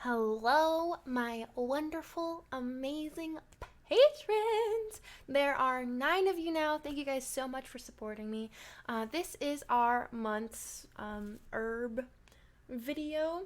Hello, my wonderful, amazing patrons. There are 9 of you now. Thank you guys so much for supporting me. This is our month's herb video.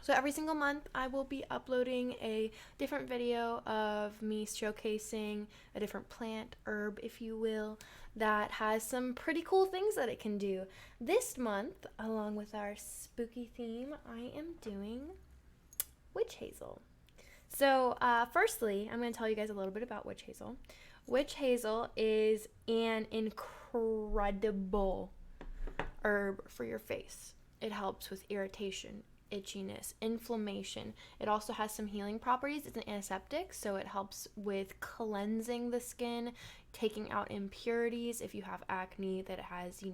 So every single month, I will be uploading a different video of me showcasing a different plant, herb, if you will, that has some pretty cool things that it can do. This month, along with our spooky theme, I am doing witch hazel. So, firstly, I'm going to tell you guys a little bit about witch hazel. Witch hazel is an incredible herb for your face. It helps with irritation, itchiness, inflammation. It also has some healing properties. It's an antiseptic, so it helps with cleansing the skin, taking out impurities. If you have acne that has,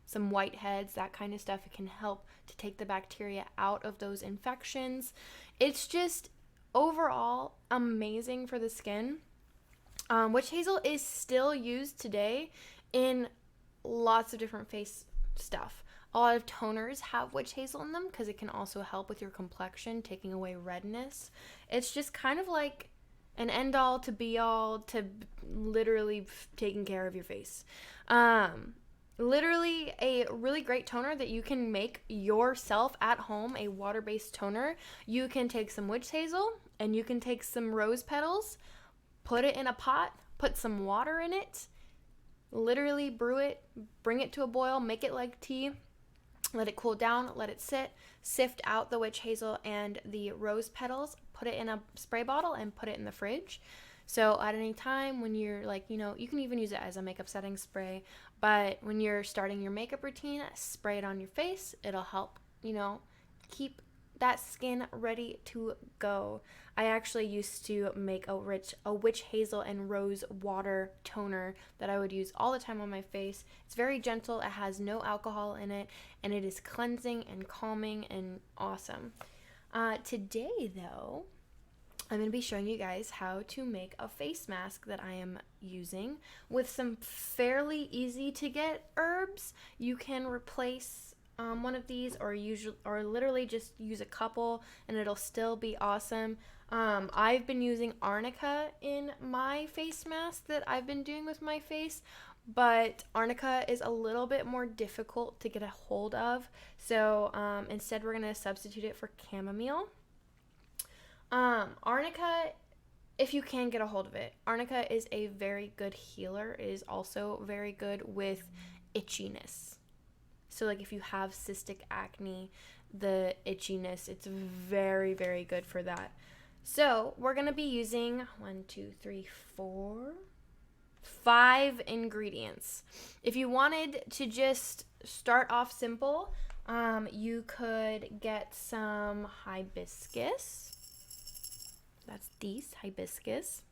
some whiteheads, that kind of stuff, it can help to take the bacteria out of those infections. It's just overall amazing for the skin. Witch hazel is still used today in lots of different face stuff. A lot of toners have witch hazel in them because it can also help with your complexion, taking away redness. It's just kind of like an end all to be all to literally taking care of your face. Literally a really great toner that you can make yourself at home, a water-based toner. You can take some witch hazel and you can take some rose petals, put it in a pot, put some water in it, literally brew it, bring it to a boil, make it like tea, let it cool down, let it sit, sift out the witch hazel and the rose petals, put it in a spray bottle and put it in the fridge. So at any time when you're you can even use it as a makeup setting spray, but when you're starting your makeup routine, spray it on your face. It'll help, keep that skin ready to go. I actually used to make a witch hazel and rose water toner that I would use all the time on my face. It's very gentle, it has no alcohol in it, and it is cleansing and calming and awesome. Today, though, I'm going to be showing you guys how to make a face mask that I am using with some fairly easy to get herbs. You can replace one of these or literally just use a couple and it'll still be awesome. I've been using arnica in my face mask that I've been doing with my face, but arnica is a little bit more difficult to get a hold of. So instead we're going to substitute it for chamomile. Arnica, if you can get a hold of it, arnica is a very good healer. It is also very good with itchiness. So if you have cystic acne, the itchiness, it's very, very good for that. So we're going to be using 5 ingredients. If you wanted to just start off simple, you could get some hibiscus. That's these, hibiscus.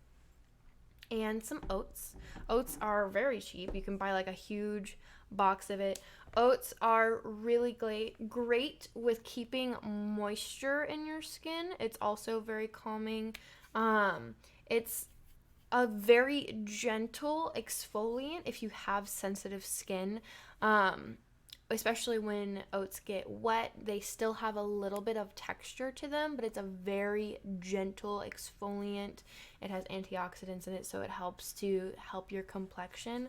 And some oats. Oats are very cheap. You can buy a huge box of it. Oats are really great with keeping moisture in your skin. It's also very calming. It's a very gentle exfoliant if you have sensitive skin. Especially when oats get wet, they still have a little bit of texture to them, but it's a very gentle exfoliant. It has antioxidants in it, so it helps your complexion.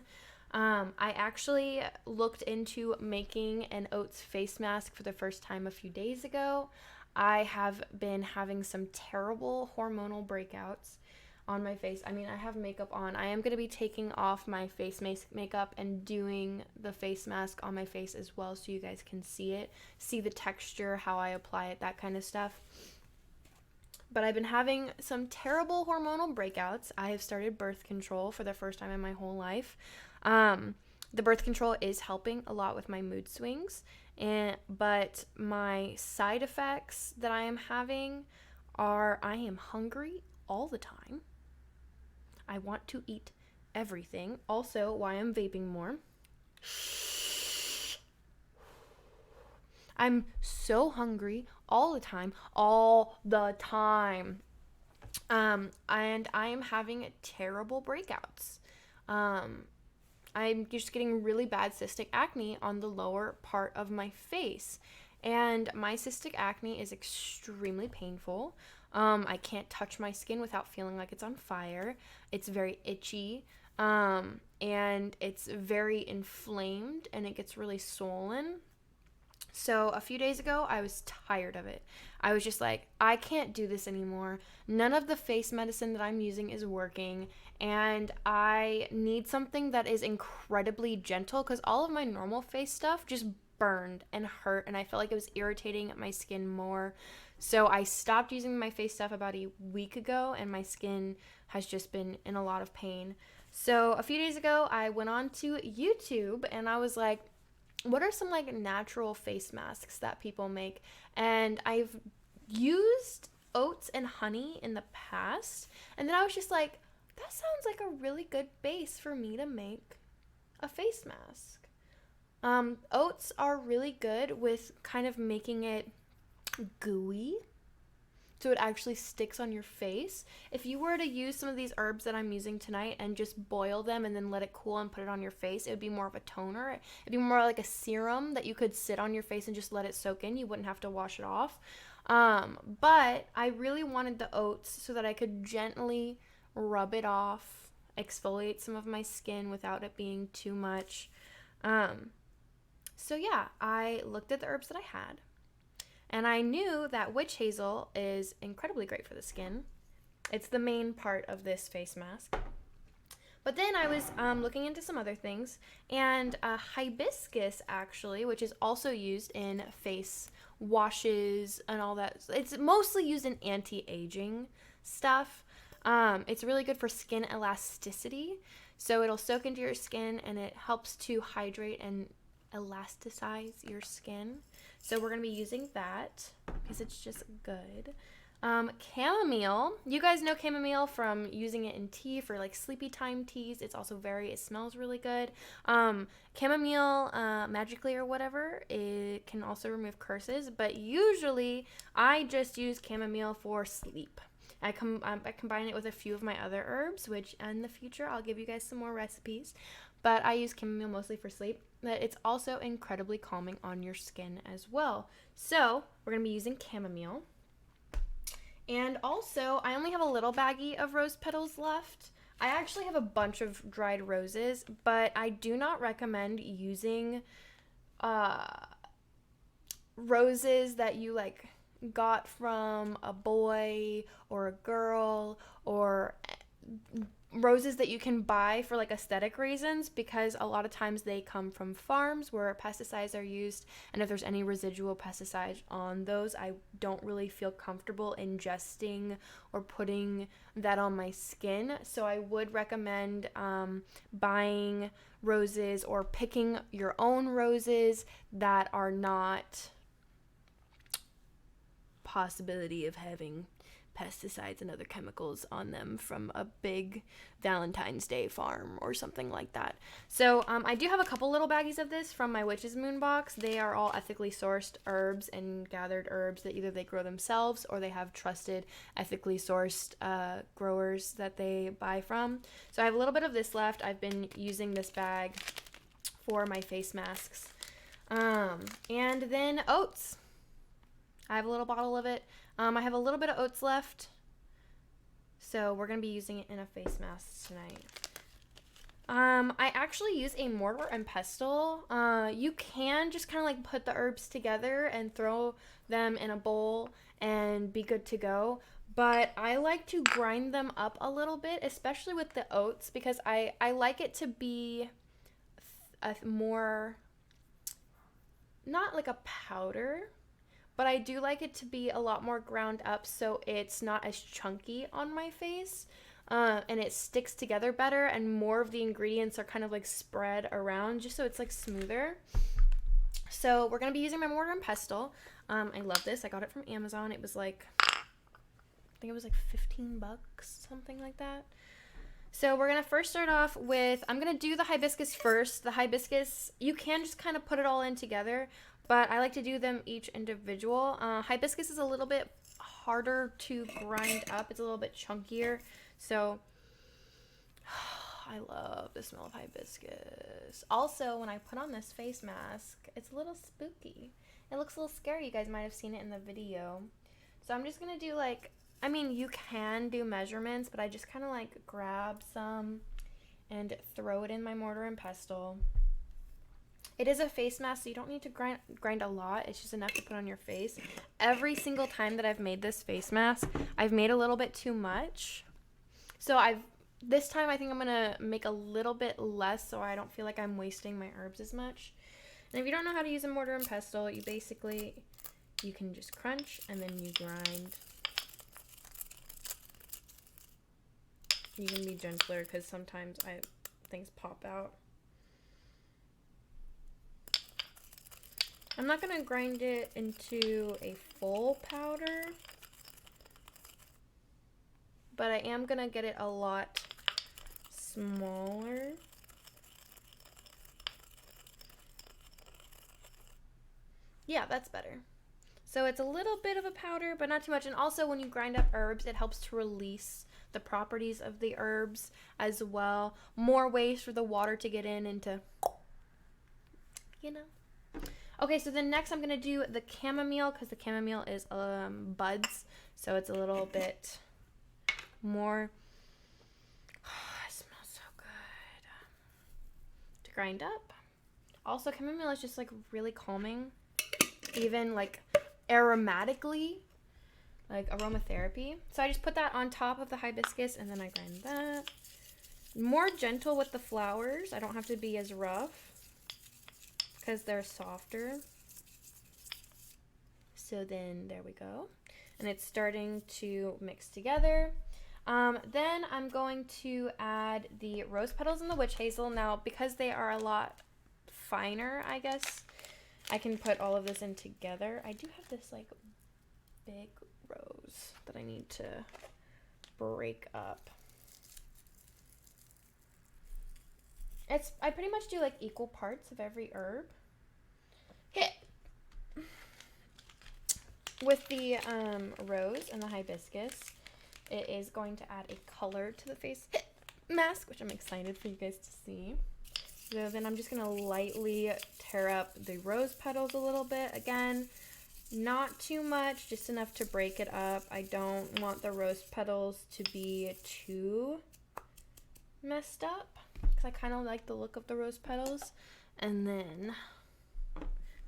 I actually looked into making an oats face mask for the first time a few days ago. I have been having some terrible hormonal breakouts on my face. I have makeup on. I am going to be taking off my face makeup and doing the face mask on my face as well so you guys can see the texture, how I apply it, that kind of stuff. But I've been having some terrible hormonal breakouts. I have started birth control for the first time in my whole life. The birth control is helping a lot with my mood swings, but my side effects that I am having are I am hungry all the time. I want to eat everything. Also, why I'm vaping more. I'm so hungry all the time. And I am having terrible breakouts. I'm just getting really bad cystic acne on the lower part of my face. And my cystic acne is extremely painful. I can't touch my skin without feeling like it's on fire. It's very itchy. And it's very inflamed and it gets really swollen. So a few days ago, I was tired of it. I was just like, I can't do this anymore. None of the face medicine that I'm using is working, and I need something that is incredibly gentle because all of my normal face stuff just burned and hurt, and I felt like it was irritating my skin more. So I stopped using my face stuff about a week ago, and my skin has just been in a lot of pain. So a few days ago, I went on to YouTube, and I was like, what are some like natural face masks that people make? And I've used oats and honey in the past, and then I was just like, that sounds like a really good base for me to make a face mask. Oats are really good with kind of making it gooey, so it actually sticks on your face. If you were to use some of these herbs that I'm using tonight and just boil them and then let it cool and put it on your face, it would be more of a toner. It'd be more like a serum that you could sit on your face and just let it soak in. You wouldn't have to wash it off. But I really wanted the oats so that I could gently rub it off, exfoliate some of my skin without it being too much. So yeah, I looked at the herbs that I had. And I knew that witch hazel is incredibly great for the skin. It's the main part of this face mask. But then I was looking into some other things, and hibiscus, actually, which is also used in face washes and all that. It's mostly used in anti-aging stuff. It's really good for skin elasticity. So it'll soak into your skin, and it helps to hydrate and elasticize your skin. So we're going to be using that because it's just good. Chamomile. You guys know chamomile from using it in tea for like sleepy time teas. It's also it smells really good. Chamomile magically or whatever, it can also remove curses, but usually I just use chamomile for sleep. I combine it with a few of my other herbs, which in the future I'll give you guys some more recipes. But I use chamomile mostly for sleep. But it's also incredibly calming on your skin as well. So we're going to be using chamomile. And also, I only have a little baggie of rose petals left. I actually have a bunch of dried roses, but I do not recommend using roses that you like got from a boy or a girl, or roses that you can buy for like aesthetic reasons, because a lot of times they come from farms where pesticides are used, and if there's any residual pesticides on those, I don't really feel comfortable ingesting or putting that on my skin. So I would recommend buying roses or picking your own roses that are not possibility of having pesticides and other chemicals on them from a big Valentine's Day farm or something like that. So I do have a couple little baggies of this from my Witch's Moon box. They are all ethically sourced herbs and gathered herbs that either they grow themselves or they have trusted ethically sourced growers that they buy from. So I have a little bit of this left. I've been using this bag for my face masks. And then oats. I have a little bottle of it. I have a little bit of oats left, so we're going to be using it in a face mask tonight. I actually use a mortar and pestle. You can just kind of like put the herbs together and throw them in a bowl and be good to go, but I like to grind them up a little bit, especially with the oats, because I like it to be a more, not like a powder, but I do like it to be a lot more ground up so it's not as chunky on my face, and it sticks together better, and more of the ingredients are kind of like spread around just so it's like smoother. So we're going to be using my mortar and pestle. I love this. I got it from Amazon. It was like, I think it was like $15, something like that. So we're going to first start off with, I'm going to do the hibiscus first. The hibiscus, you can just kind of put it all in together, but I like to do them each individual. Hibiscus is a little bit harder to grind up. It's a little bit chunkier. So I love the smell of hibiscus. Also, when I put on this face mask, it's a little spooky. It looks a little scary. You guys might have seen it in the video. So I'm just going to do like, I mean, you can do measurements, but I just kind of like grab some and throw it in my mortar and pestle. It is a face mask, so you don't need to grind a lot. It's just enough to put on your face. Every single time that I've made this face mask, I've made a little bit too much. So this time I think I'm going to make a little bit less so I don't feel like I'm wasting my herbs as much. And if you don't know how to use a mortar and pestle, you can just crunch and then you grind. You can be gentler because sometimes things pop out. I'm not going to grind it into a full powder, but I am going to get it a lot smaller. Yeah, that's better. So it's a little bit of a powder, but not too much. And also when you grind up herbs, it helps to release the properties of the herbs as well. More ways for the water to get in and to, you know. Okay, so then next I'm going to do the chamomile because the chamomile is buds. So it's a little bit more, it smells so good, to grind up. Also, chamomile is just like really calming, even like aromatically, like aromatherapy. So I just put that on top of the hibiscus and then I grind that. More gentle with the flowers. I don't have to be as rough because they're softer. So then there we go. And it's starting to mix together. Then I'm going to add the rose petals and the witch hazel. Now, because they are a lot finer, I guess, I can put all of this in together. I do have this like big rose that I need to break up. I pretty much do like equal parts of every herb. With the rose and the hibiscus, it is going to add a color to the face mask, which I'm excited for you guys to see. So then I'm just going to lightly tear up the rose petals a little bit. Again, not too much, just enough to break it up. I don't want the rose petals to be too messed up because I kind of like the look of the rose petals. And then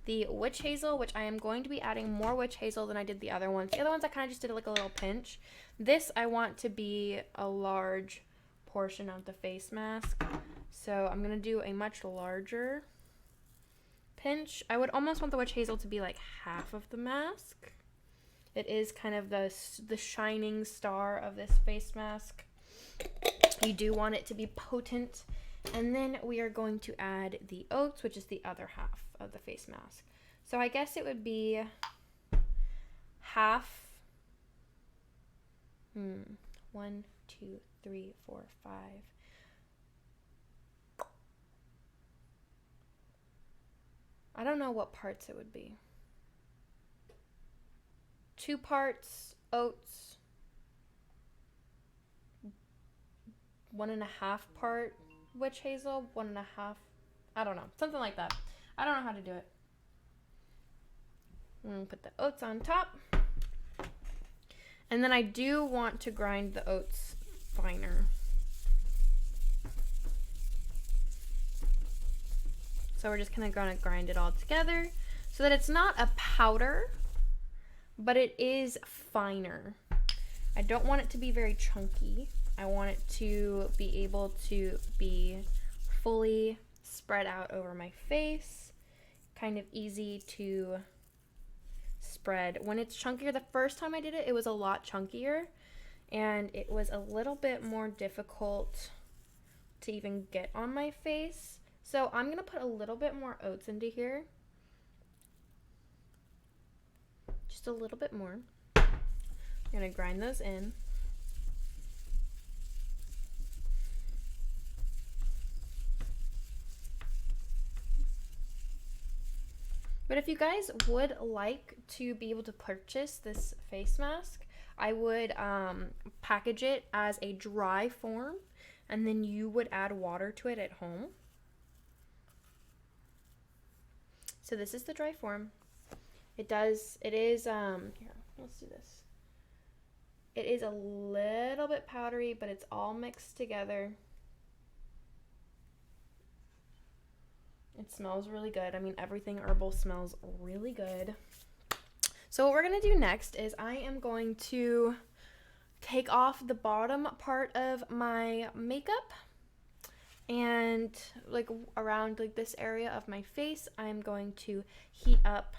the witch hazel, which I am going to be adding more witch hazel than I did the other ones. The other ones I kind of just did like a little pinch. This I want to be a large portion of the face mask. So I'm going to do a much larger pinch. I would almost want the witch hazel to be like half of the mask. It is kind of the shining star of this face mask. You do want it to be potent. And then we are going to add the oats, which is the other half of the face mask. So I guess it would be half. 1, 2, 3, 4, 5. I don't know what parts it would be. 2 parts oats, 1.5 part witch hazel, 1.5. I don't know, something like that. I don't know how to do it. I'm gonna put the oats on top. And then I do want to grind the oats finer. So we're just gonna grind it all together so that it's not a powder, but it is finer. I don't want it to be very chunky. I want it to be able to be fully spread out over my face, kind of easy to spread. When it's chunkier, the first time I did it, it was a lot chunkier and it was a little bit more difficult to even get on my face. So I'm gonna put a little bit more oats into here. Just a little bit more. I'm gonna grind those in. But if you guys would like to be able to purchase this face mask, I would package it as a dry form, and then you would add water to it at home. So this is the dry form. It is, here, let's do this. It is a little bit powdery, but it's all mixed together. It smells really good. I mean, everything herbal smells really good. So what we're going to do next is I am going to take off the bottom part of my makeup, and like around like this area of my face, I'm going to heat up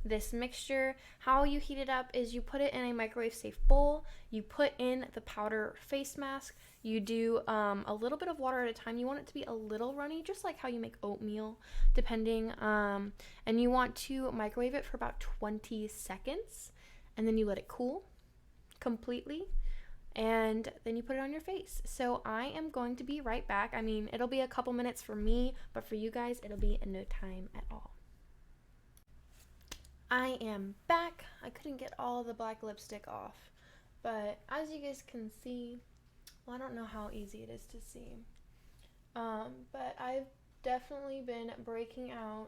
this mixture. How you heat it up is you put it in a microwave safe bowl, you put in the powder face mask, you do a little bit of water at a time. You want it to be a little runny, just like how you make oatmeal, depending, and you want to microwave it for about 20 seconds, and then you let it cool completely, and then you put it on your face. So I am going to be right back. I mean, it'll be a couple minutes for me, but for you guys, it'll be in no time at all. I am back. I couldn't get all the black lipstick off, but as you guys can see, well, I don't know how easy it is to see, but I've definitely been breaking out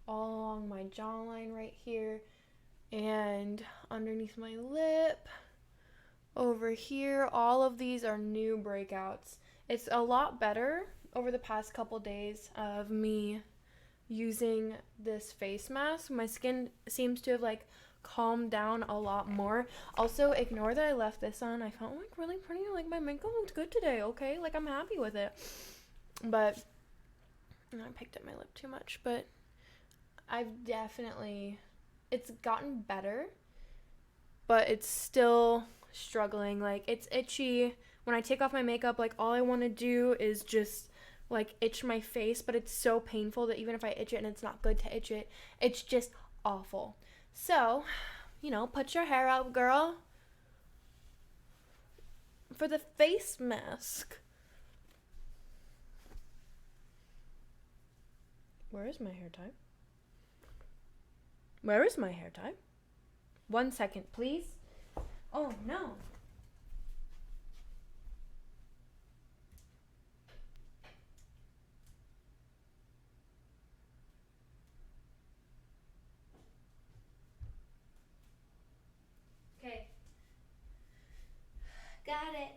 all along my jawline right here, and underneath my lip, over here. All of these are new breakouts. It's a lot better over the past couple days of me using this face mask. My skin seems to have like calmed down a lot more. Also, ignore that I left this on. I felt like really pretty. Like my makeup looked good today, okay? Like I'm happy with it. But I picked up my lip too much, but I've definitely, it's gotten better, but it's still struggling. Like it's itchy. When I take off my makeup, like all I want to do is just like itch my face, but it's so painful that even if I itch it and it's not good to itch it, it's just awful. So, you know, put your hair up, girl. For the face mask. Where is my hair tie? Where is my hair tie? 1 second, please. Oh, no. Okay. Got it.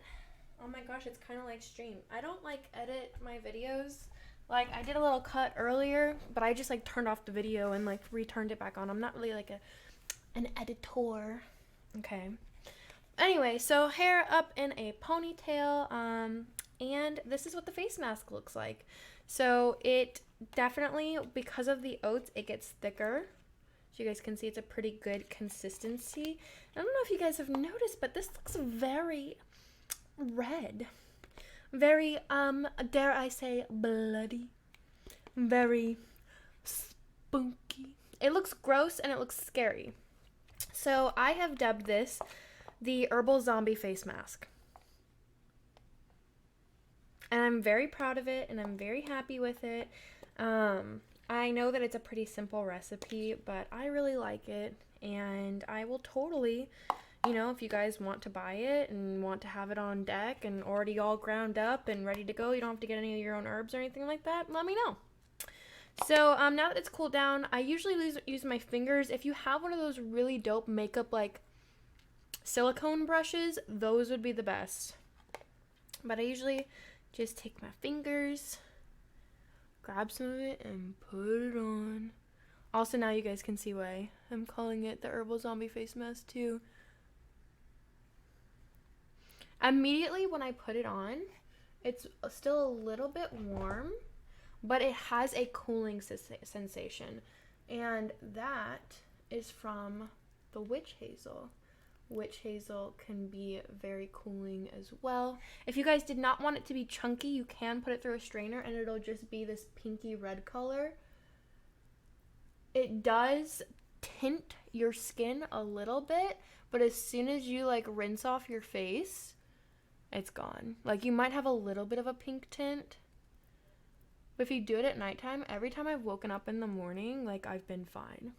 Oh my gosh, it's kind of like stream. I don't like edit my videos. Like I did a little cut earlier, but I just like turned off the video and like returned it back on. I'm not really like an editor. Okay. Anyway, so hair up in a ponytail, and this is what the face mask looks like. So it definitely, because of the oats, it gets thicker. So you guys can see it's a pretty good consistency. I don't know if you guys have noticed, but this looks very red. Very, dare I say, bloody. Very spunky. It looks gross and it looks scary. So I have dubbed this the Herbal Zombie Face Mask. And I'm very proud of it and I'm very happy with it. I know that it's a pretty simple recipe, but I really like it. And I will totally, you know, if you guys want to buy it and want to have it on deck and already all ground up and ready to go, you don't have to get any of your own herbs or anything like that, let me know. So now that it's cooled down, I usually use my fingers. If you have one of those really dope makeup like silicone brushes, those would be the best. But I usually just take my fingers, grab some of it, and put it on. Also, now you guys can see why I'm calling it the Herbal Zombie Face Mask too. Immediately when I put it on, it's still a little bit warm, but it has a cooling sensation. And that is from the witch hazel. Witch hazel can be very cooling as well. If you guys did not want it to be chunky, you can put it through a strainer and it'll just be this pinky red color. It does tint your skin a little bit, but as soon as you like rinse off your face, it's gone. Like you might have a little bit of a pink tint, but if you do it at nighttime, every time I've woken up in the morning, like I've been fine.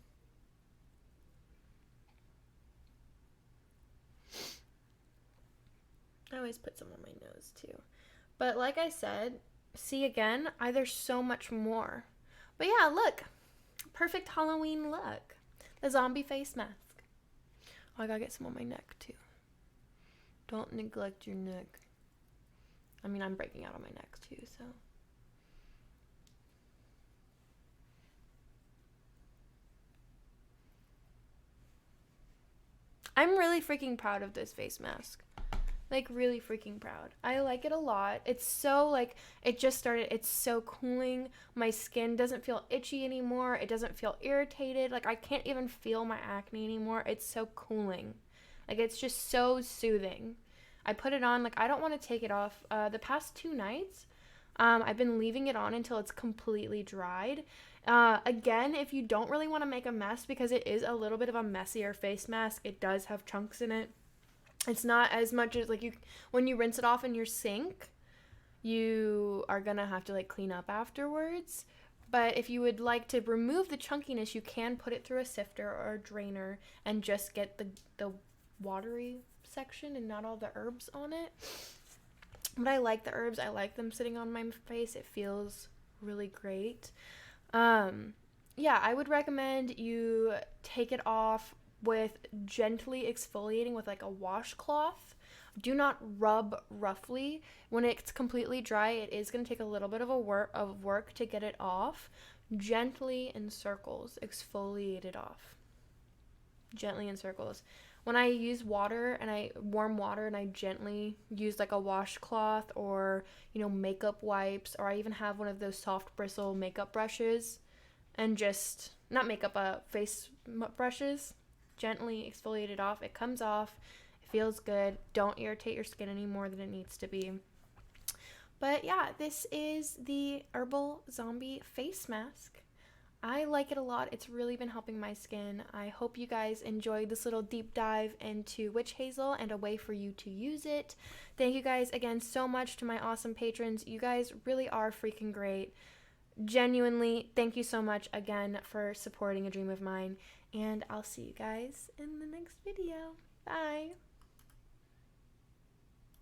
I always put some on my nose too. But like I said, see again, there's so much more. But yeah, look. Perfect Halloween look. The zombie face mask. Oh, I gotta get some on my neck too. Don't neglect your neck. I mean, I'm breaking out on my neck too, so. I'm really freaking proud of this face mask. Like, really freaking proud. I like it a lot. It's so, like, it just started. It's so cooling. My skin doesn't feel itchy anymore. It doesn't feel irritated. Like, I can't even feel my acne anymore. It's so cooling. Like, it's just so soothing. I put it on. Like, I don't want to take it off. The past 2 nights, I've been leaving it on until it's completely dried. Again, if you don't really want to make a mess, because it is a little bit of a messier face mask, it does have chunks in it. It's not as much as, like, when you rinse it off in your sink, you are gonna have to, like, clean up afterwards. But if you would like to remove the chunkiness, you can put it through a sifter or a drainer and just get the watery section and not all the herbs on it. But I like the herbs. I like them sitting on my face. It feels really great. Yeah, I would recommend you take it off with gently exfoliating with, like, a washcloth. Do not rub roughly. When it's completely dry, it is going to take a little bit of work to get it off. Gently in circles, exfoliate it off. Gently in circles. When I use warm water and I gently use, like, a washcloth or, makeup wipes, or I even have one of those soft bristle makeup brushes and just, not makeup, face brushes, gently exfoliate it off. It comes off. It feels good. Don't irritate your skin any more than it needs to be. But yeah, this is the Herbal Zombie Face Mask. I like it a lot. It's really been helping my skin. I hope you guys enjoyed this little deep dive into witch hazel and a way for you to use it. Thank you guys again so much to my awesome patrons. You guys really are freaking great. Genuinely, thank you so much again for supporting a dream of mine. And I'll see you guys in the next video. Bye.